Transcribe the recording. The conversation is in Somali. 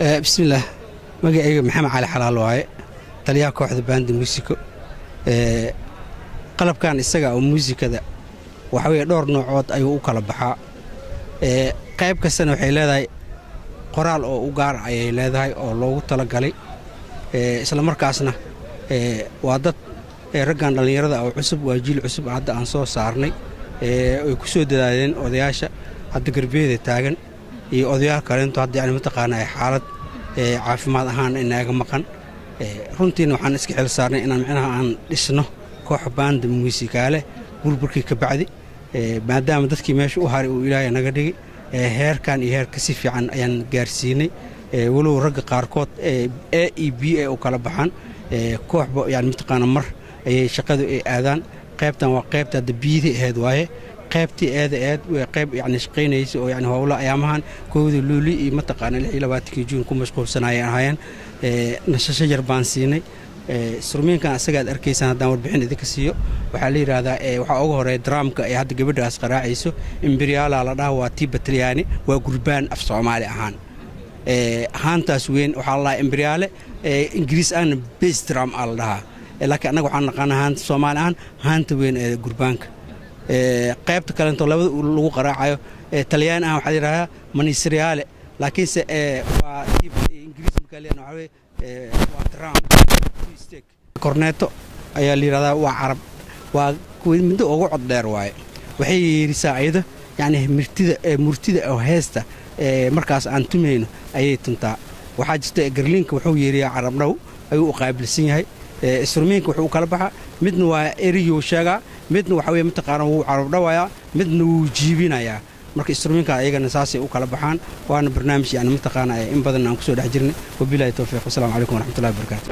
بسم الله magacayga maxamed cali xalaal waaye taliyaha kooxda band musico qalabkan isaga oo muusikada waxa weeye dhowr noocood ayuu u kala baxaa qayb kastana waxay leedahay qoraal oo u gaar ayay leedahay oo loogu tala galay isla markaasna waa dad raggan dhalinyarada oo cusub waa jiil cusub hadda aan soo saarnay ay ku soo dadaadeen odayaasha hadda garbeeda taagan iyo odayaal kaleento hadda yani mataqaanaa xaalad caafimaad ahaan inaaga maqan runtiina waxaan iska xil saarnay inaan macnaha aan dhisno koox band muusikaale burburkii ka bacdi maadaama dadkii meesha u haray uu ilaahay naga dhigay heerkan iyo heerka si fiican ayaan gaarsiinay walow ragga qaarkood A iyo B ay u kala baxaan kooxba yani mataqaanaa mar ayay shaqadu ay aadaan qaybtan waa qaybta hadda biidii ahayd waaye qaybtii aad way qayb yani shaqaynaysa oo yani howlo ayaamahan koowda luuli iyo mataqaanaa 26 juun ku mashquulsanayeen ahaayeen nasasho yar baan siinay surmiinkan asaga aad arkaysaan haddaan warbixin idinka siiyo waxaa la yidhaahdaa waxaa ugu horeeya daraamka ee hadda gabadhaas qaraacayso imperiala la dhaha waa tii batalyaani waa gurbaan af soomaali ahaan ahaantaas weyn waxaa la dhahaa imperiale ingiriis ahna base drum aa la dhahaa laakiin annaga waxaan naqaan ahaanta soomaali ahaan haanta weyn ee gurbaanka qaybta kalento labada lagu qaraacayo talyaani ah waxaa la yidhahdaa manisriale laakiinse waa ingiriis markaa leena waxaa weye waa drum korneeto ayaa la yidhahdaa waa carab waa middo ugu cod dheer waaye waxay yeerisaa ayada yani murtida oo heesta markaas aan tumayno ayay tuntaa waxaa jirta garliinka wuxuu yeeriyaa carabdhow ayuu u qaabilsan yahay instrumentka wuxuu kala baxaa midna waa eriyo sheegaa midna waxa weeye mataqaana wuu carabdhawayaa midna wuu jiibinayaa marka instrumentka ayagana saasay u kala baxaan waana barnaamij yani mataqaana in badan aan ku soo dhex jirnay wabillahi tawfiiq wasalaamu calaykum waraxmatullahi wabarakaatu